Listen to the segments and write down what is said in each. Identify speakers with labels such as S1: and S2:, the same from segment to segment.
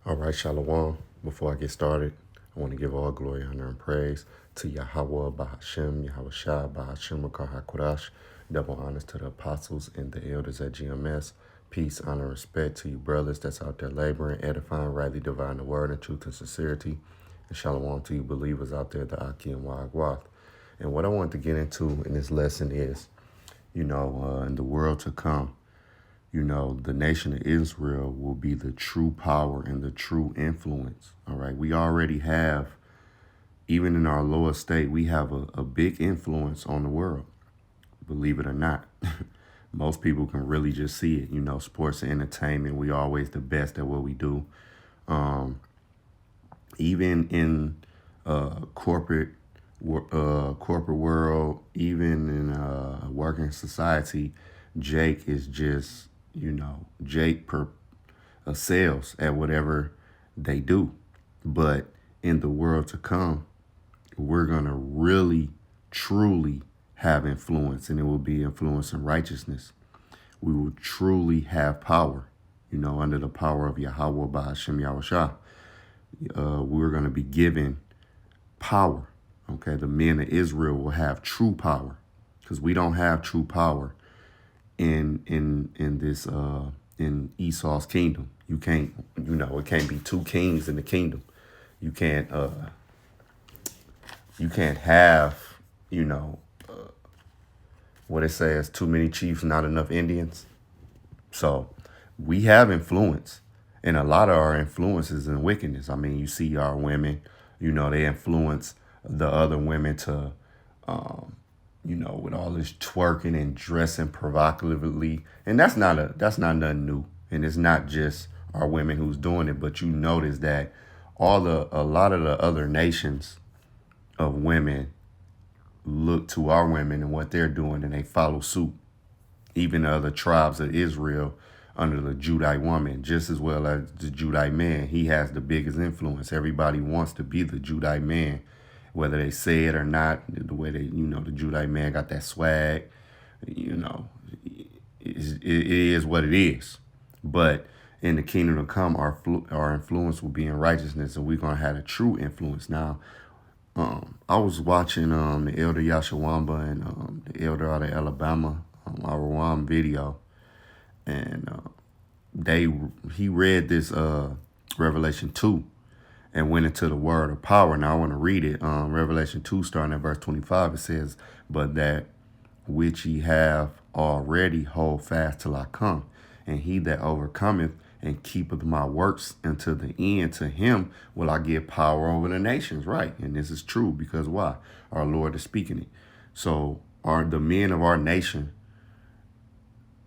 S1: All right, Shalom. Before I get started, I want to give all glory, honor, and praise to Yahweh, Bahashem, Yahweh Shai, Bahashem, Rakah HaKodash. Double honors to the apostles and the elders at GMS. Peace, honor, and respect to you brothers that's out there laboring, edifying, rightly dividing the word in truth and sincerity. And Shalom to you believers out there, the Aki and Wagwath. And what I want to get into in this lesson is, in the world to come, the nation of Israel will be the true power and the true influence. All right. We already have, even in our lower state, we have a big influence on the world, believe it or not. Most people can really just see it. Sports and entertainment, we always the best at what we do. Even in corporate world, even in working society, Jake is just Jake excels at whatever they do. But in the world to come, we're going to really, truly have influence, and it will be influence in righteousness. We will truly have power, under the power of Yahweh, Bahashem, Yahweh Shah. We're going to be given power. Okay, the men of Israel will have true power, because we don't have true power in Esau's kingdom. You can't, it can't be two kings in the kingdom. You can't have, what it says, too many chiefs, not enough Indians. So we have influence, and a lot of our influence is in wickedness. I mean, you see our women, they influence the other women to, with all this twerking and dressing provocatively. And that's not nothing new. And it's not just our women who's doing it, but you notice that a lot of the other nations of women look to our women and what they're doing, and they follow suit. Even the other tribes of Israel under the Judite woman, just as well as the Judite man, he has the biggest influence. Everybody wants to be the Judite man, whether they say it or not. The way they, the Judite man got that swag, it is what it is. But in the kingdom to come, our influence will be in righteousness, and we're going to have a true influence. Now, I was watching the elder Yashawamba and the elder out of Alabama, our video, and he read this Revelation 2 and went into the word of power. Now I want to read it. Revelation 2, starting at verse 25, it says, "But that which ye have already hold fast till I come, and he that overcometh and keepeth my works unto the end, to him will I give power over the nations." Right. And this is true, because why? Our Lord is speaking it. So the men of our nation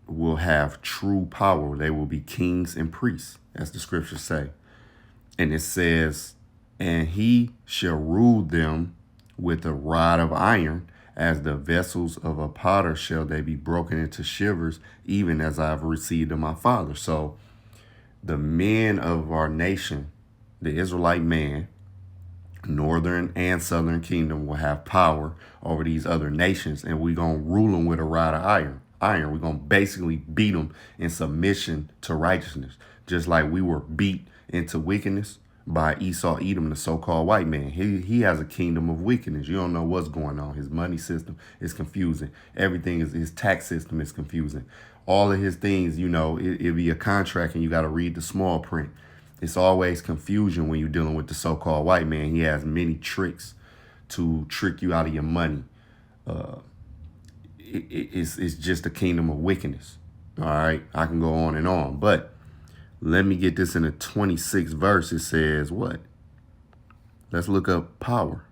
S1: will have true power. They will be kings and priests, as the scriptures say. And it says, "And he shall rule them with a rod of iron, as the vessels of a potter shall they be broken into shivers, even as I have received of my Father." So the men of our nation, the Israelite man, northern and southern kingdom, will have power over these other nations, and we're going to rule them with a rod of iron. We're going to basically beat them in submission to righteousness, just like we were beat into wickedness by Esau Edom, the so-called white man. He has a kingdom of wickedness. You don't know what's going on. His money system is confusing. Everything his tax system is confusing. All of his things, it'd be a contract and you got to read the small print. It's always confusion when you're dealing with the so-called white man. He has many tricks to trick you out of your money. It's just a kingdom of wickedness. All right, I can go on, but let me get this in the 26th verse. It says what? Let's look up power.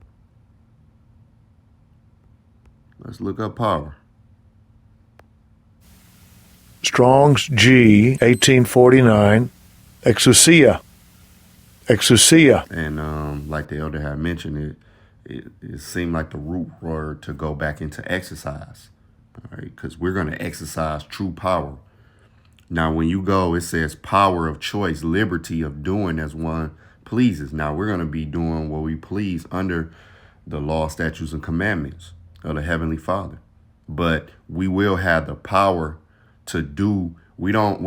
S2: Strong's G 1849, exousia.
S1: And like the elder had mentioned, it seemed like the root word to go back into exercise. All right, because we're going to exercise true power. Now, when you go, it says power of choice, liberty of doing as one pleases. Now, we're going to be doing what we please under the law, statutes, and commandments of the Heavenly Father. But we will have the power to do. We're not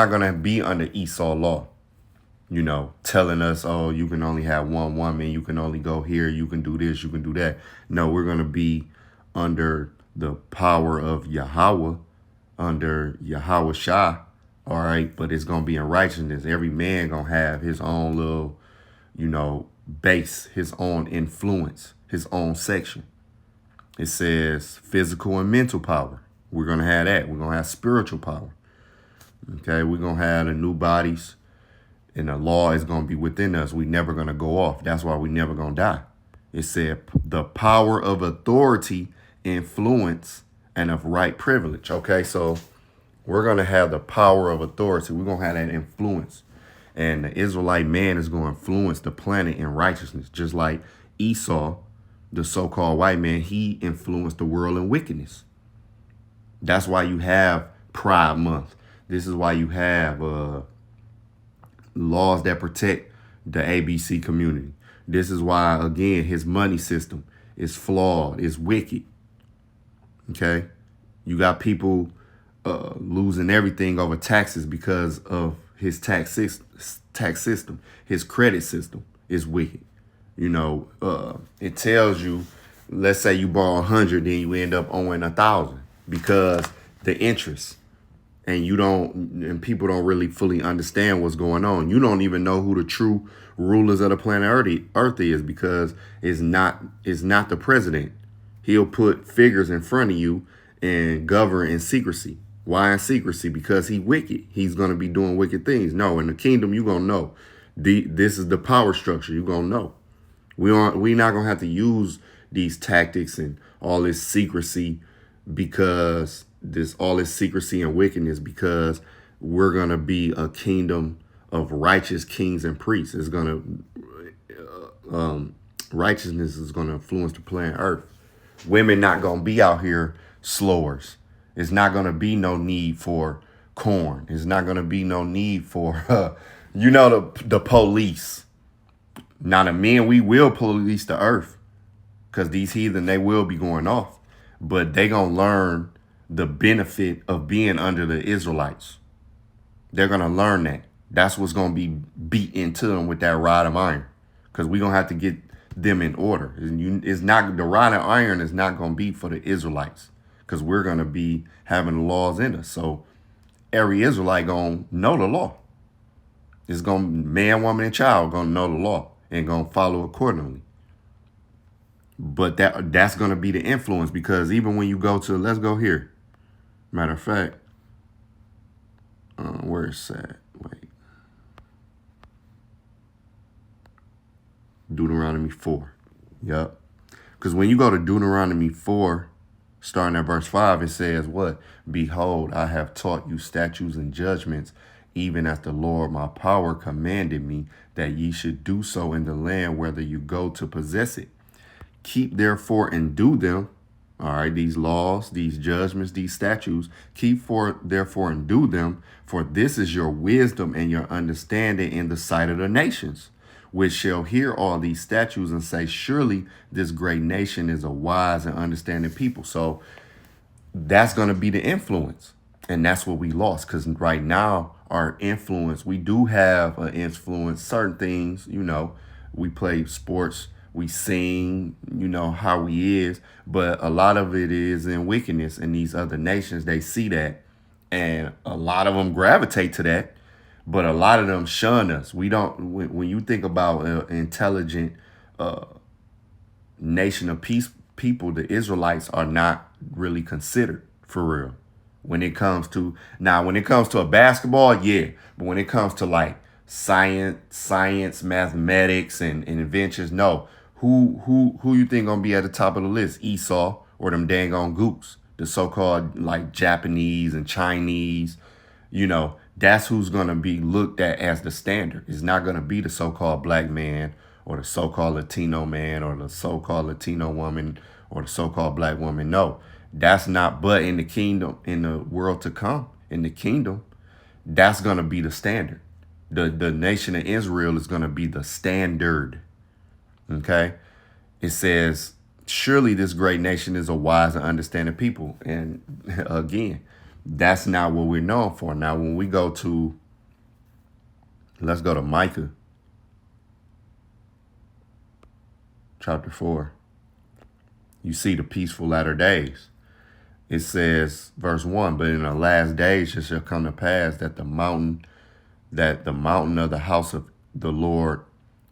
S1: going to be under Esau law. telling us, oh, you can only have one woman, you can only go here, you can do this, you can do that. No, we're going to be under the power of Yahweh, under Yahweh Shah, all right? But it's going to be in righteousness. Every man going to have his own little, base, his own influence, his own section. It says physical and mental power. We're going to have that. We're going to have spiritual power. Okay, we're going to have the new bodies, and the law is going to be within us. We never going to go off. That's why we never going to die. It said the power of authority, influence, and of right privilege. Okay, so we're going to have the power of authority. We're going to have that influence. And the Israelite man is going to influence the planet in righteousness. Just like Esau, the so-called white man, he influenced the world in wickedness. That's why you have Pride Month. This is why you have laws that protect the ABC community. This is why, again, his money system is flawed, is wicked. Okay? You got people losing everything over taxes because of his tax system. His credit system is wicked. It tells you, let's say you borrow 100, then you end up owing 1,000 because the interest. And people don't really fully understand what's going on. You don't even know who the true rulers of the planet Earth is, because it's not the president. He'll put figures in front of you and govern in secrecy. Why in secrecy? Because he's wicked. He's going to be doing wicked things. No, in the kingdom, you're going to know. This is the power structure. You're going to know. We're not going to have to use these tactics and all this secrecy, because all this secrecy and wickedness, because we're going to be a kingdom of righteous kings and priests. It's going to, righteousness is going to influence the planet Earth. Women not going to be out here slowers. It's not going to be no need for corn. It's not going to be no need for, the police. Now, the men, we will police the earth, because these heathen, they will be going off. But they going to learn the benefit of being under the Israelites. They're going to learn that. That's what's going to be beat into them with that rod of iron, because we're going to have to get them in order. It's not, the rod of iron is not going to be for the Israelites, because we're going to be having the laws in us. So every Israelite going to know the law. It's going to, man, woman, and child going to know the law and going to follow accordingly. But that's going to be the influence, because even when you go to, let's go here. Matter of fact, where is that? Wait. Deuteronomy 4. Yep. Because when you go to Deuteronomy 4, starting at verse 5, it says what? Behold, I have taught you statutes and judgments, even as the Lord my power commanded me, that ye should do so in the land whither you go to possess it. Keep therefore and do them. All right, these laws, these judgments, these statutes, therefore and do them, for this is your wisdom and your understanding in the sight of the nations, which shall hear all these statutes and say, surely this great nation is a wise and understanding people. So that's going to be the influence. And that's what we lost, because right now our influence, we do have an influence, certain things, we play sports, we sing, how we is, but a lot of it is in wickedness. And these other nations, they see that, and a lot of them gravitate to that, but a lot of them shun us. We don't, when you think about an intelligent nation of peace people, the Israelites are not really considered for real. When it comes to a basketball, yeah, but when it comes to like science, mathematics, and inventions, no. Who you think gonna be at the top of the list? Esau or them dang on gooks, the so-called like Japanese and Chinese, that's who's gonna be looked at as the standard. It's not gonna be the so-called black man or the so-called Latino man or the so-called Latino woman or the so-called black woman. No, that's not. But in the kingdom, in the world to come, in the kingdom, that's gonna be the standard. The nation of Israel is gonna be the standard. Okay, it says, surely this great nation is a wise and understanding people. And again, that's not what we're known for. Now, when we go to Let's go to Micah chapter 4. You see the peaceful latter days. It says, verse 1, but in the last days it shall come to pass that the mountain of the house of the Lord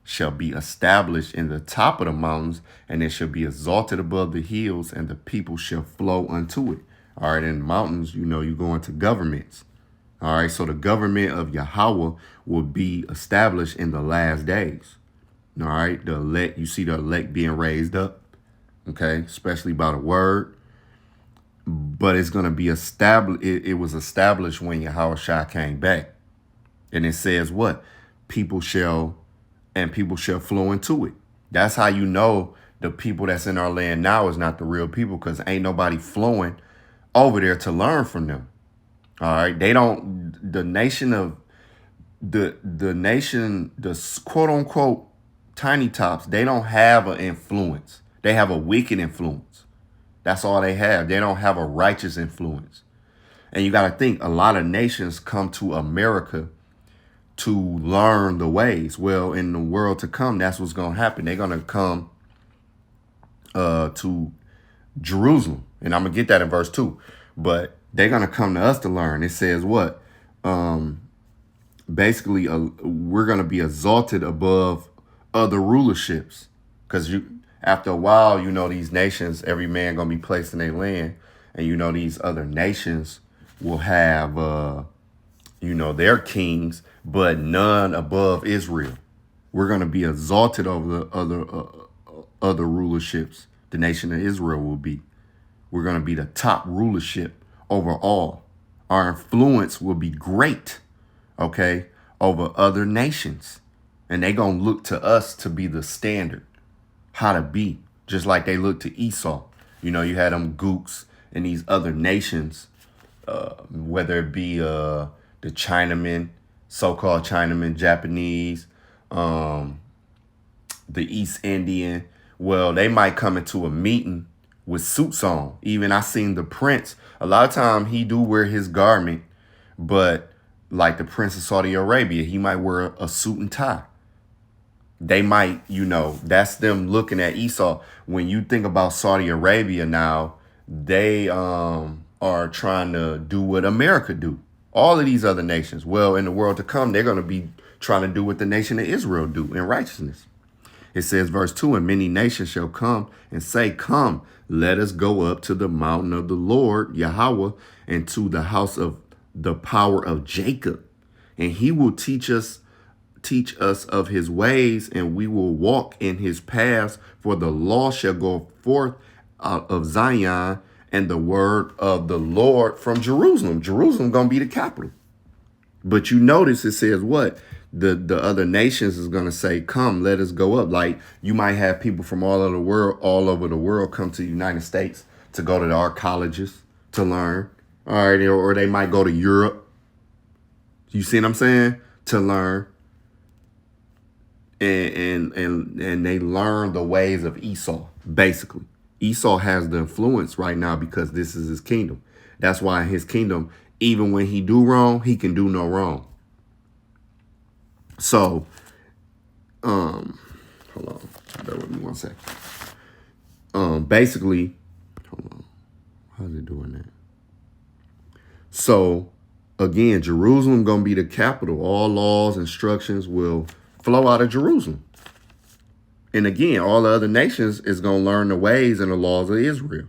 S1: shall be established in the top of the mountains, and it shall be exalted above the hills, and the people shall flow unto it. All right, in the mountains, you go into governments. All right, so the government of Yahweh will be established in the last days. All right, the elect, you see the elect being raised up, okay, especially by the word. But it's going to be established. It was established when Yahushua came back. And it says what? People shall flow into it. That's how you know the people that's in our land now is not the real people, because ain't nobody flowing over there to learn from them. All right. The quote unquote tiny tops, they don't have an influence. They have a wicked influence. That's all they have. They don't have a righteous influence. And you got to think, a lot of nations come to America to learn the ways. Well, in the world to come, that's what's going to happen. They're going to come to Jerusalem. And I'm going to get that in verse 2. But they're going to come to us to learn. It says what? Basically, we're going to be exalted above other rulerships. Because after a while, these nations, every man going to be placed in their land. And, these other nations will have, their kings, but none above Israel. We're going to be exalted over the other rulerships. The nation of Israel will be. We're going to be the top rulership over all. Our influence will be great, okay, over other nations. And they're going to look to us to be the standard, how to be, just like they look to Esau. You had them gooks and these other nations, whether it be the Chinamen, so-called Chinamen, Japanese, the East Indian. Well, they might come into a meeting with suits on. Even I seen the prince. A lot of time he do wear his garment, but like the Prince of Saudi Arabia, he might wear a suit and tie. They might, that's them looking at Esau. When you think about Saudi Arabia now, they are trying to do what America do. All of these other nations. Well, in the world to come, they're going to be trying to do what the nation of Israel do in righteousness. It says, verse 2, and many nations shall come and say, come, let us go up to the mountain of the Lord, Yahweh, and to the house of the power of Jacob. And he will teach us of his ways, and we will walk in his paths. For the law shall go forth out of Zion, and the word of the Lord from Jerusalem. Jerusalem going to be the capital. But you notice it says what? The other nations is going to say, come, let us go up. Like you might have people from all over the world come to the United States to go to our colleges to learn. All right. Or they might go to Europe. You see what I'm saying? To learn. And they learn the ways of Esau, basically. Esau has the influence right now because this is his kingdom. That's why his kingdom, even when he do wrong, he can do no wrong. So, hold on, bear with me 1 second. Basically, hold on, how's it doing that? So, again, Jerusalem gonna be the capital. All laws, instructions will flow out of Jerusalem. And again, all the other nations is gonna learn the ways and the laws of Israel.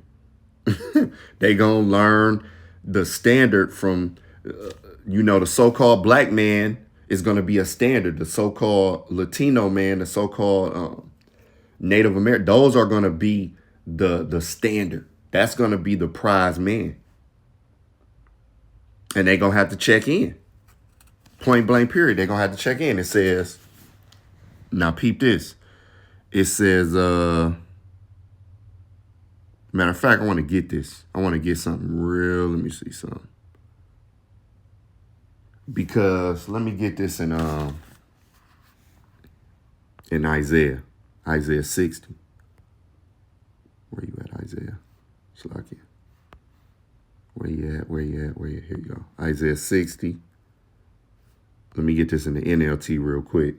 S1: They gonna learn the standard from, the so-called black man is going to be a standard. The so-called Latino man, the so-called Native American, those are going to be the standard. That's going to be the prize man. And they're going to have to check in. Point blank period. They're going to have to check in. It says, now peep this. It says, matter of fact, I want to get this. I want to get something real. Let me see something. Because let me get this in Isaiah 60. Where you at, Isaiah? Slakia. Where you at? Here you go. Isaiah 60. Let me get this in the NLT real quick.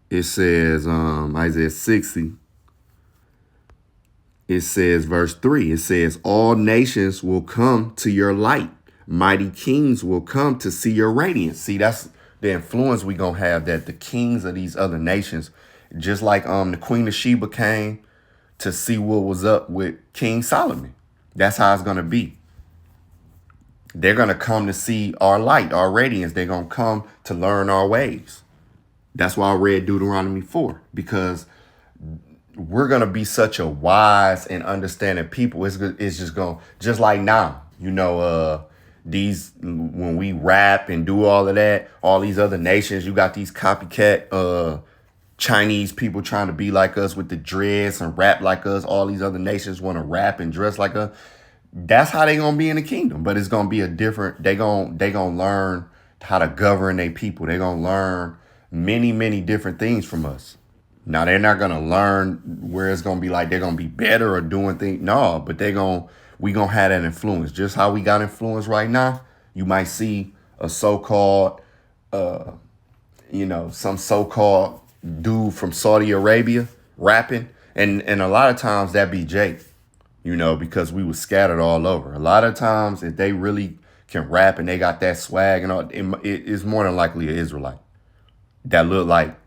S1: It says, Isaiah 60, it says, verse 3, it says, all nations will come to your light. Mighty kings will come to see your radiance. See, that's the influence we gonna have, that the kings of these other nations, just like the Queen of Sheba came to see what was up with King Solomon. That's how it's gonna be. They're gonna come to see our light, our radiance. They're gonna come to learn our ways. That's why I read Deuteronomy 4, because we're going to be such a wise and understanding people. It's just going, just like now, these, when we rap and do all of that, all these other nations, you got these copycat Chinese people trying to be like us with the dreads and rap like us. All these other nations want to rap and dress like us. That's how they going to be in the kingdom. But it's going to be a different, they going to learn how to govern their people. They going to learn many, many different things from us. Now, they're not going to learn where it's going to be like they're going to be better or doing things. No, but we going to have that influence. Just how we got influence right now, you might see a so-called, some so-called dude from Saudi Arabia rapping. And a lot of times that be Jake, because we was scattered all over. A lot of times if they really can rap and they got that swag and all, it's more than likely an Israelite that look like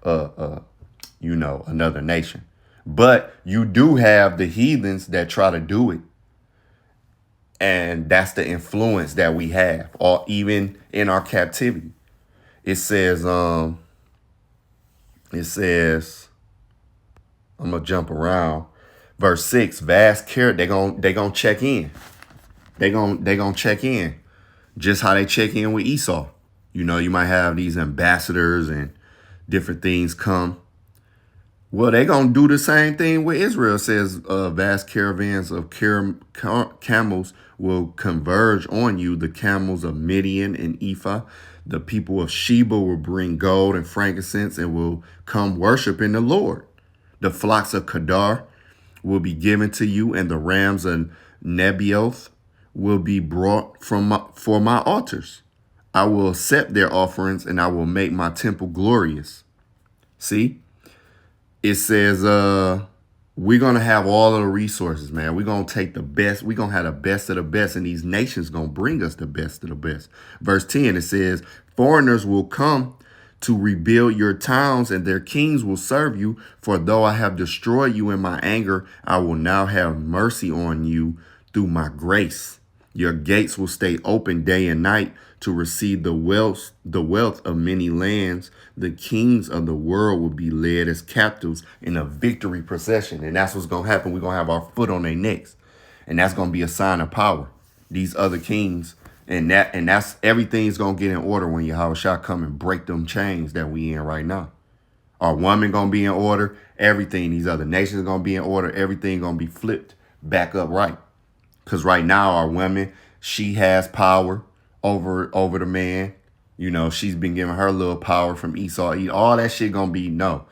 S1: another nation. But you do have the heathens that try to do it. And that's the influence that we have, or even in our captivity. It says, I'm gonna jump around. Verse 6, vast care, they gonna check in. They gonna check in. Just how they check in with Esau. You might have these ambassadors and different things come. Well, they going to do the same thing with Israel. It says vast caravans of camels will converge on you, the camels of Midian and Ephah. The people of Sheba will bring gold and frankincense and will come worshiping the Lord. The flocks of Kedar will be given to you, and the rams of Nebaioth will be brought for my altars. I will accept their offerings, and I will make my temple glorious. See? It says we're going to have all of the resources, man. We're going to take the best. We're going to have the best of the best, and these nations going to bring us the best of the best. Verse 10, it says, foreigners will come to rebuild your towns, and their kings will serve you. For though I have destroyed you in my anger, I will now have mercy on you through my grace. Your gates will stay open day and night to receive the wealth of many lands. The kings of the world will be led as captives in a victory procession. And that's what's going to happen. We're going to have our foot on their necks. And that's going to be a sign of power. These other kings. And that's everything's going to get in order when Yahushua come and break them chains that we in right now. Our woman going to be in order. Everything. These other nations going to be in order. Everything going to be flipped back up right. Because right now, our woman, she has power over the man. She's been given her little power from Esau. All that shit gonna be no.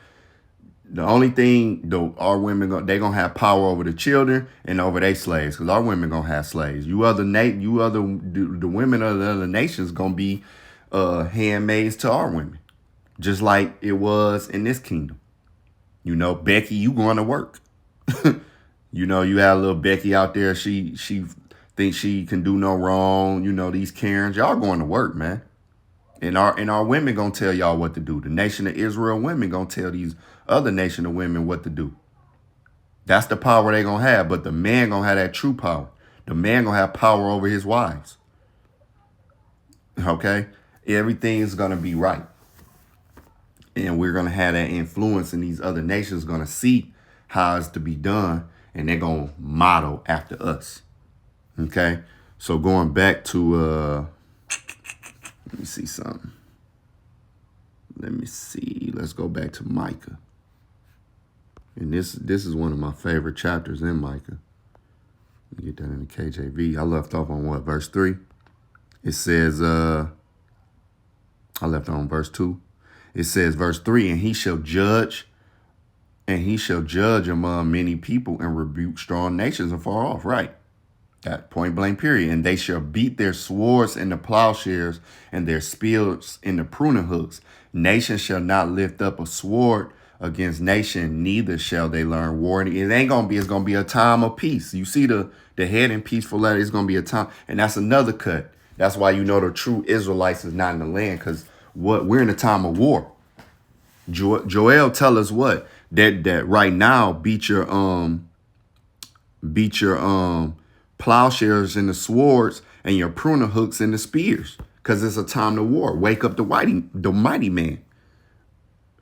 S1: The only thing, our women, they gonna have power over the children and over their slaves. Because our women gonna have slaves. The women of the other nations gonna be handmaids to our women. Just like it was in this kingdom. Becky, you going to work. You have little Becky out there. She thinks she can do no wrong. These Karens, y'all going to work, man. And our women gonna tell y'all what to do. The nation of Israel women gonna tell these other nation of women what to do. That's the power they gonna have. But the man gonna have that true power. The man gonna have power over his wives. Okay? Everything is gonna be right. And we're gonna have that influence, and these other nations gonna see how it's to be done, and they're gonna model after us. Okay? So going back to let me see something. Let me see. Let's go back to Micah. And this is one of my favorite chapters in Micah. Let me get that in the KJV. I left off on verse 3. It says, I left on verse 2. It says, verse 3, and he shall judge among many people and rebuke strong nations afar off. Right. That point blank period. And they shall beat their swords into plowshares and their spears into pruning hooks. Nation shall not lift up a sword against nation, neither shall they learn war. And it ain't gonna be, it's gonna be a time of peace. You see the head in peaceful letter, it's gonna be a time, and that's another cut. That's why you know the true Israelites is not in the land, because we're in a time of war. Joel tell us what? That right now beat your plowshares and the swords and your pruning hooks and the spears, because it's a time to war. Wake up the mighty man.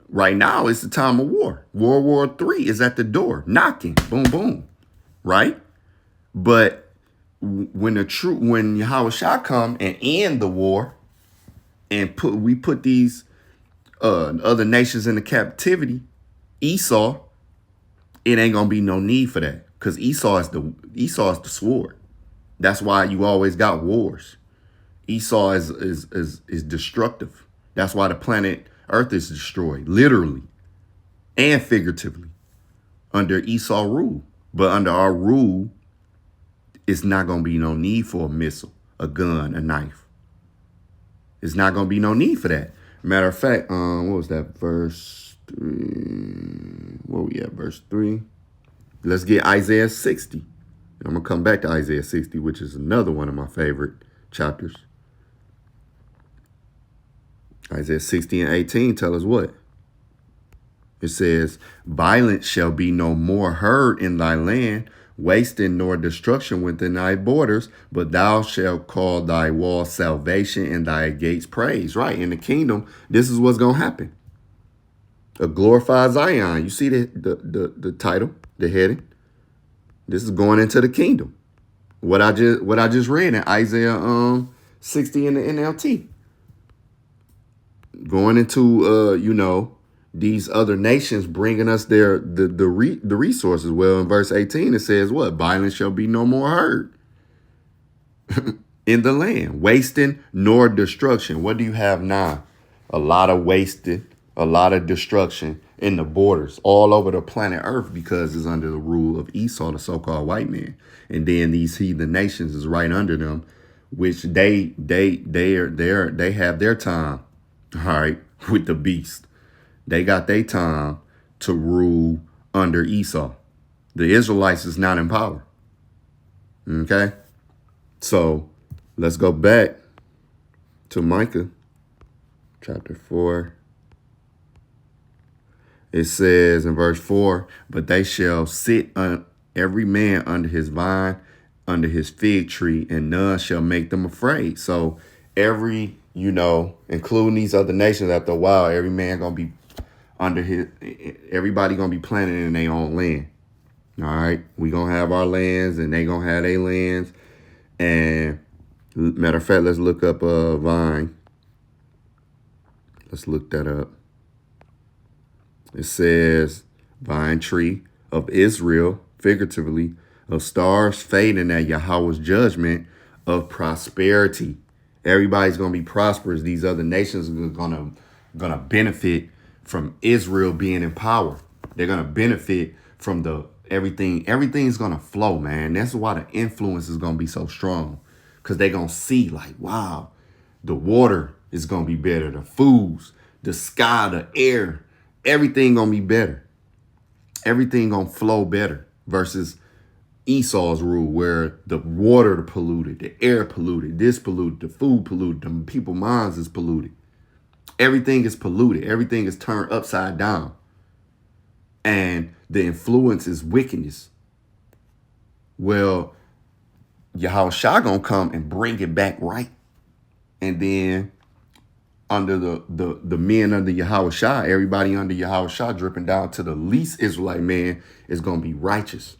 S1: Right now it's the time of war. World War III is at the door, knocking, boom, boom, right? But when Yahushua come and end the war and we put these other nations into captivity, Esau, it ain't gonna be no need for that, because Esau is the sword. That's why you always got wars. Esau is destructive. That's why the planet Earth is destroyed, literally and figuratively, under Esau rule. But under our rule, it's not gonna be no need for a missile, a gun, a knife. It's not gonna be no need for that. Matter of fact, what was that, verse 3? Where we at, verse 3? Let's get Isaiah 60. I'm going to come back to Isaiah 60, which is another one of my favorite chapters. Isaiah 60 and 18 tell us what? It says, violence shall be no more heard in thy land, wasting nor destruction within thy borders, but thou shalt call thy walls salvation and thy gates praise. Right, in the kingdom, this is what's going to happen. A glorified Zion. You see the title, the heading? This is going into the kingdom. What I just read in Isaiah 60 in the NLT. Going into these other nations bringing us the resources. Well, in verse 18 it says what? Violence shall be no more heard in the land, wasting nor destruction. What do you have now? A lot of wasted, a lot of destruction in the borders all over the planet Earth, because it's under the rule of Esau, the so-called white man. And then these heathen nations is right under them, which they have their time, all right, with the beast. They got their time to rule under Esau. The Israelites is not in power. Okay? So let's go back to Micah chapter 4. It says in verse 4, but they shall sit every man under his vine, under his fig tree, and none shall make them afraid. So every, including these other nations, after a while, every man going to be everybody going to be planted in their own land. All right. We going to have our lands and they going to have their lands. And matter of fact, let's look up vine. Let's look that up. It says, vine tree of Israel, figuratively, of stars fading at Yahweh's judgment, of prosperity. Everybody's going to be prosperous. These other nations are going to benefit from Israel being in power. They're going to benefit from everything. Everything's going to flow, man. That's why the influence is going to be so strong, because they're going to see like, wow, the water is going to be better. The foods, the sky, the air, everything going to be better. Everything going to flow better versus Esau's rule, where the water polluted, the air polluted, this polluted, the food polluted, the people's minds is polluted. Everything is polluted. Everything is turned upside down. And the influence is wickedness. Well, Yahushua gonna come and bring it back right. And then under the men under Yahushua, everybody under Yahushua dripping down to the least Israelite man is gonna be righteous.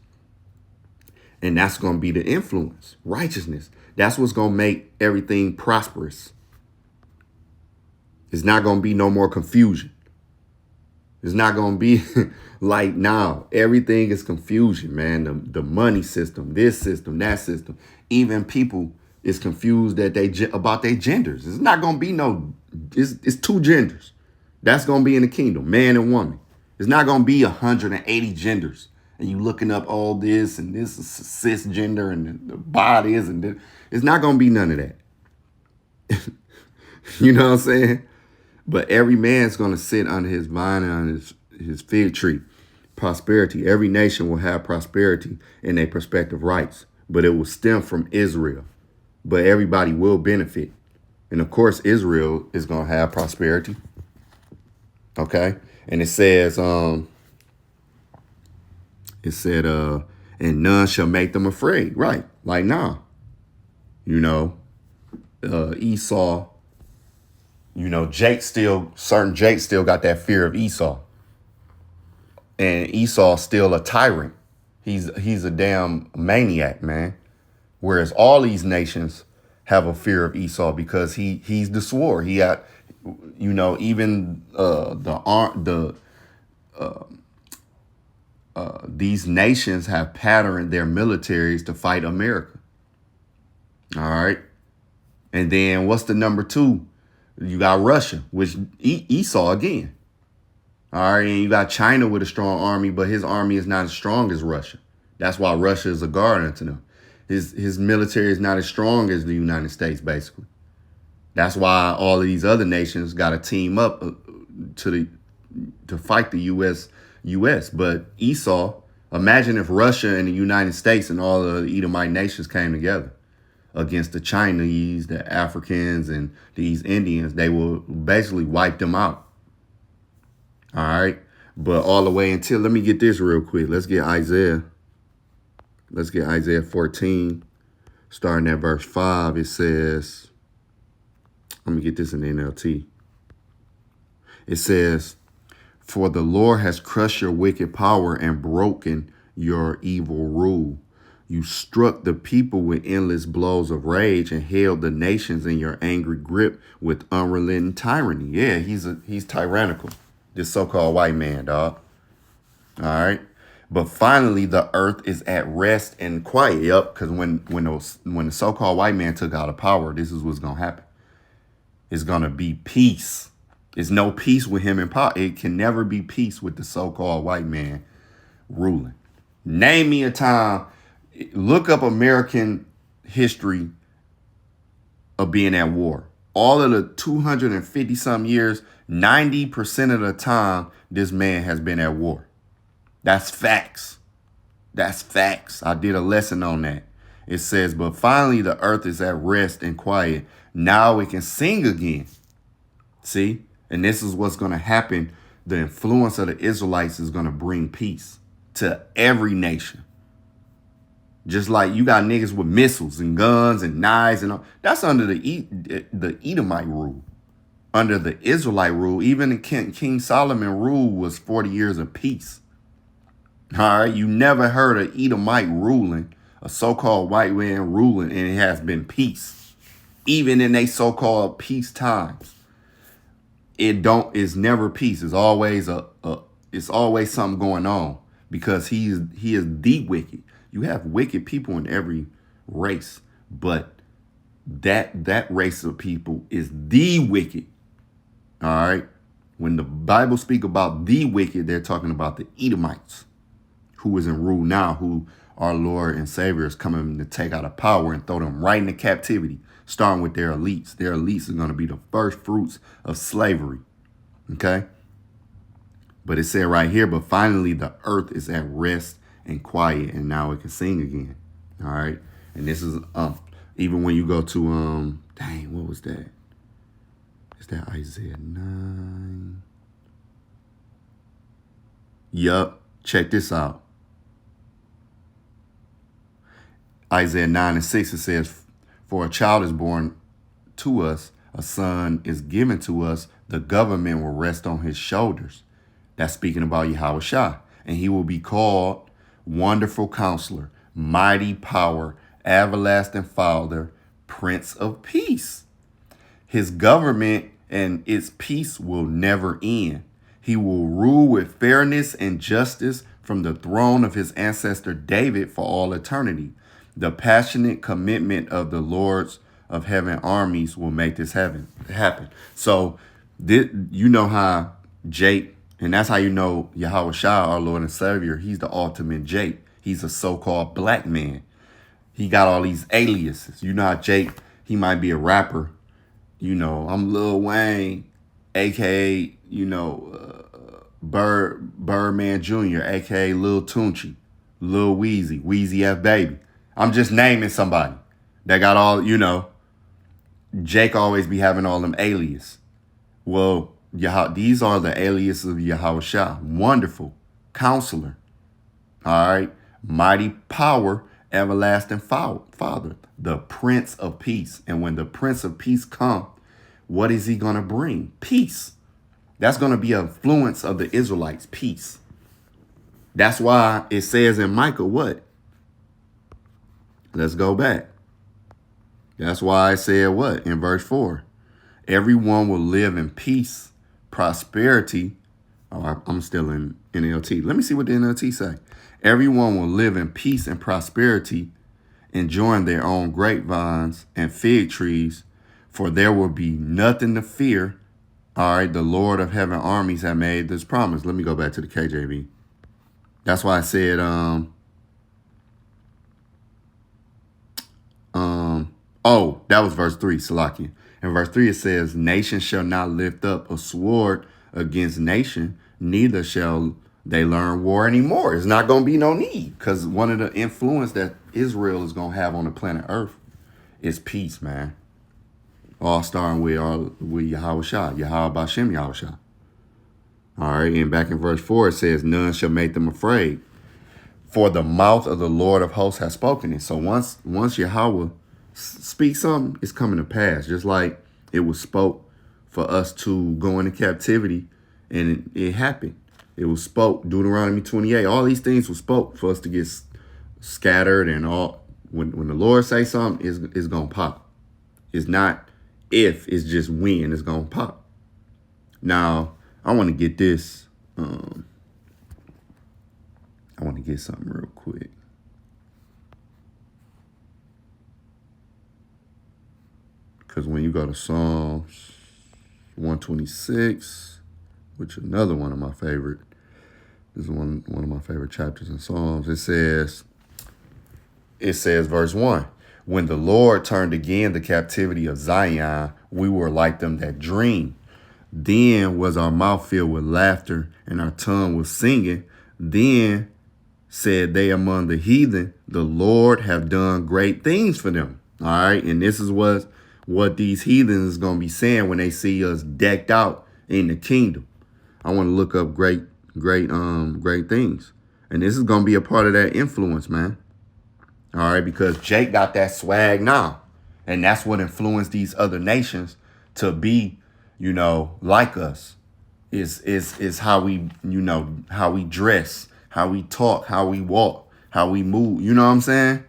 S1: And that's gonna be the influence, righteousness. That's what's gonna make everything prosperous. It's not going to be no more confusion. It's not going to be like now. Everything is confusion, man. The money system, this system, that system. Even people is confused about their genders. It's not going to be it's two genders. That's going to be in the kingdom, man and woman. It's not going to be 180 genders and you looking up all this and this is cisgender and the bodies and this. It's not gonna be none of that. You know what I'm saying? But every man's gonna sit under his vine and on his fig tree. Prosperity. Every nation will have prosperity in their prospective rights, but it will stem from Israel. But everybody will benefit. And of course, Israel is gonna have prosperity. Okay? And it says, and none shall make them afraid. Right. Like nah. You know, Esau, you know, Jake still got that fear of Esau. And Esau's still a tyrant. He's a damn maniac, man. Whereas all these nations have a fear of Esau because he's the sword. He got, you know, even these nations have patterned their militaries to fight America. All right. And then what's the number two? You got Russia, which Esau again. All right. And you got China with a strong army, but his army is not as strong as Russia. That's why Russia is a guard unto them. His military is not as strong as the United States, basically. That's why all of these other nations got to team up to fight the U.S. But Esau, imagine if Russia and the United States and all of the Edomite nations came together against the Chinese, the Africans, and these Indians. They will basically wipe them out. All right. But all the way until, let me get this real quick. Let's get Isaiah 14, starting at verse 5. It says, let me get this in the NLT. It says, for the Lord has crushed your wicked power and broken your evil rule. You struck the people with endless blows of rage and held the nations in your angry grip with unrelenting tyranny. Yeah, he's tyrannical. This so-called white man, dog. All right. But finally, the earth is at rest and quiet. Yep, because when the so-called white man took out of power, this is what's gonna happen. It's gonna be peace. There's no peace with him in power. It can never be peace with the so-called white man ruling. Name me a time. Look up American history of being at war. All of the 250 some years, 90% of the time, this man has been at war. That's facts. That's facts. I did a lesson on that. It says, but finally the earth is at rest and quiet. Now it can sing again. See? And this is what's going to happen. The influence of the Israelites is going to bring peace to every nation. Just like you got niggas with missiles and guns and knives and all. That's under the Edomite rule. Under the Israelite rule, even King Solomon rule was 40 years of peace. All right, you never heard of Edomite ruling, a so-called white man ruling, and it has been peace. Even in they so-called peace times, it's never peace. It's always it's always something going on because he is the wicked. You have wicked people in every race, but that race of people is the wicked. All right. When the Bible speak about the wicked, they're talking about the Edomites, who is in rule now, who our Lord and Savior is coming to take out of power and throw them right into captivity, starting with their elites. Their elites are going to be the first fruits of slavery. Okay. But it said right here, but finally the earth is at rest and quiet, and now it can sing again. All right. And this is even when you go to dang, what was that? Is that Isaiah 9? Yup. Check this out. Isaiah 9 and 6, it says, for a child is born to us, a son is given to us, the government will rest on his shoulders. That's speaking about Yahushua. And he will be called Wonderful Counselor, Mighty Power, Everlasting Father, Prince of Peace. His government and its peace will never end. He will rule with fairness and justice from the throne of his ancestor David for all eternity. The passionate commitment of the Lords of Heaven armies will make this happen. So, you know how Jake And that's how you know Yahweh Shah, our Lord and Savior, he's the ultimate Jake. He's a so-called black man. He got all these aliases. You know how Jake, he might be a rapper. You know, I'm Lil Wayne, a.k.a., Birdman Jr., a.k.a. Lil Tunchi, Lil Weezy, Weezy F Baby. I'm just naming somebody that got all, Jake always be having all them aliases. Well, these are the aliases of Yahweh Shah. Wonderful Counselor. All right. Mighty Power, Everlasting Father, the Prince of Peace. And when the Prince of Peace come, what is he going to bring? Peace. That's going to be an influence of the Israelites. Peace. That's why it says in Micah what? Let's go back. That's why I said what? In verse 4. Everyone will live in peace, prosperity. Oh, I'm still in NLT. Let me see what the NLT say. Everyone will live in peace and prosperity, enjoying their own grapevines and fig trees, for there will be nothing to fear. All right, the Lord of heaven armies have made this promise. Let me go back to the KJV. That's why I said, that was verse 3, Salakia. In verse 3, it says, nation shall not lift up a sword against nation, neither shall they learn war anymore. It's not going to be no need, because one of the influence that Israel is going to have on the planet Earth is peace, man. All starting with Yahweh Shah, Yahweh Bashem Yahweh Shah. All right, and back in verse 4, it says, none shall make them afraid, for the mouth of the Lord of hosts has spoken it. So once Yahweh speaks something, it's coming to pass. Just like it was spoke for us to go into captivity, and it happened. It was spoke, Deuteronomy 28. All these things were spoke for us to get scattered, and all. When the Lord say something, it's going to pop. It's not if, it's just when it's going to pop. Now, I want to get this. I want to get something real quick. Because when you go to Psalms 126, which is another one of my favorite, this is one of my favorite chapters in Psalms. It says verse 1, when the Lord turned again the captivity of Zion, we were like them that dream. Then was our mouth filled with laughter and our tongue was singing. Then said they among the heathen, the Lord have done great things for them. All right. And this is what these heathens is going to be saying when they see us decked out in the kingdom. I want to look up great things. And this is going to be a part of that influence, man. All right. Because Jake got that swag now. And that's what influenced these other nations to be, like us. Is how we, how we dress, how we talk, how we walk, how we move. You know what I'm saying?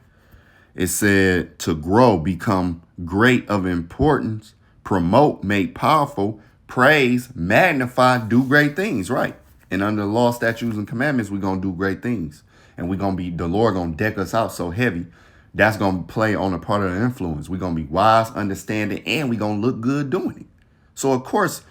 S1: It said to grow, become great of importance, promote, make powerful, praise, magnify, do great things, right? And under the law, statutes, and commandments, we're going to do great things. And the Lord going to deck us out so heavy. That's going to play on a part of the influence. We're going to be wise, understanding, and we're going to look good doing it. So, of course,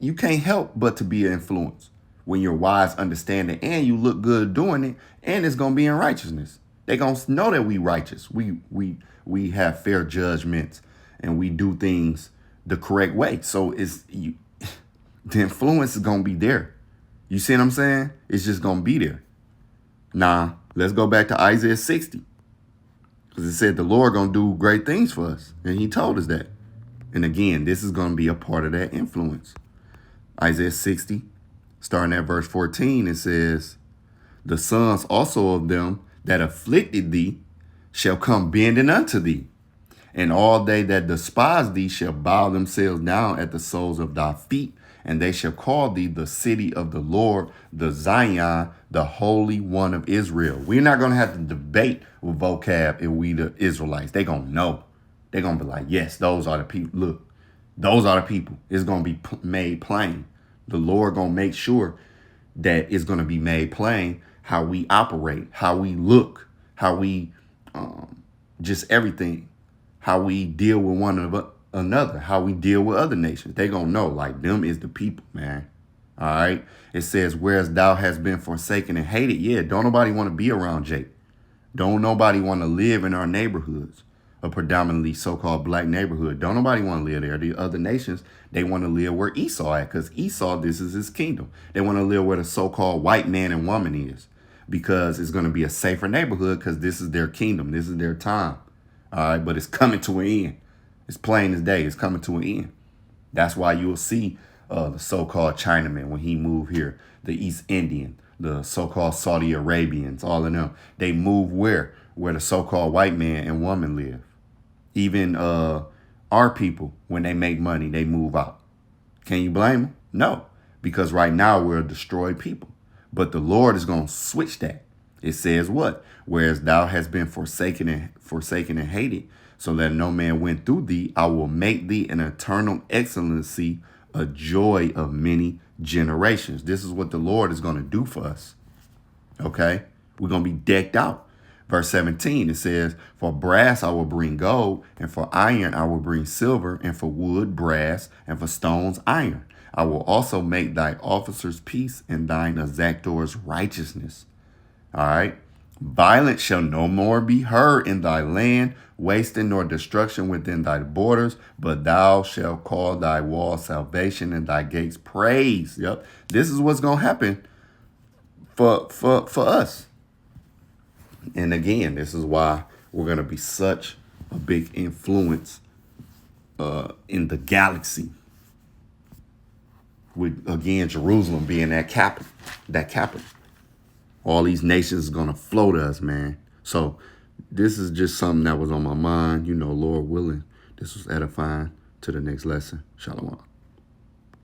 S1: you can't help but to be an influence when you're wise, understanding, and you look good doing it, and it's going to be in righteousness. They're going to know that we righteous. We have fair judgments, and we do things the correct way. So the influence is going to be there. You see what I'm saying? It's just going to be there. Now, let's go back to Isaiah 60. Because it said the Lord going to do great things for us. And he told us that. And again, this is going to be a part of that influence. Isaiah 60, starting at verse 14, it says, the sons also of them that afflicted thee shall come bending unto thee. And all they that despise thee shall bow themselves down at the soles of thy feet. And they shall call thee the city of the Lord, the Zion, the Holy One of Israel. We're not going to have to debate with vocab if we the Israelites. They're going to know. They're going to be like, yes, those are the people. Look, those are the people. It's going to be made plain. The Lord going to make sure that it's going to be made plain how we operate, how we look, how we just everything, how we deal with one another, how we deal with other nations. They going to know, like, them is the people, man. All right. It says, whereas thou hast been forsaken and hated. Yeah, don't nobody want to be around Jake. Don't nobody want to live in our neighborhoods, a predominantly so-called black neighborhood. Don't nobody want to live there. The other nations, they want to live where Esau at, because Esau, this is his kingdom. They want to live where the so-called white man and woman is, because it's going to be a safer neighborhood, because this is their kingdom. This is their time. All right, but it's coming to an end. It's plain as day. It's coming to an end. That's why you'll see the so-called Chinaman when he moved here, the East Indian, the so-called Saudi Arabians, all of them. They move where? Where the so-called white man and woman live. Even our people, when they make money, they move out. Can you blame them? No, because right now we're a destroyed people. But the Lord is going to switch that. It says what? Whereas thou hast been forsaken and hated, so that no man went through thee, I will make thee an eternal excellency, a joy of many generations. This is what the Lord is going to do for us. Okay? We're going to be decked out. Verse 17, it says, for brass I will bring gold, and for iron I will bring silver, and for wood brass, and for stones iron. I will also make thy officers peace, and thine exactors righteousness. All right? Violence shall no more be heard in thy land, wasting nor destruction within thy borders, but thou shalt call thy wall salvation and thy gates praise. Yep. This is what's going to happen for us. And again, this is why we're going to be such a big influence in the galaxy. With, again, Jerusalem being that capital. All these nations are going to flow to us, man. So this is just something that was on my mind. You know, Lord willing, this was edifying. To the next lesson. Shalom.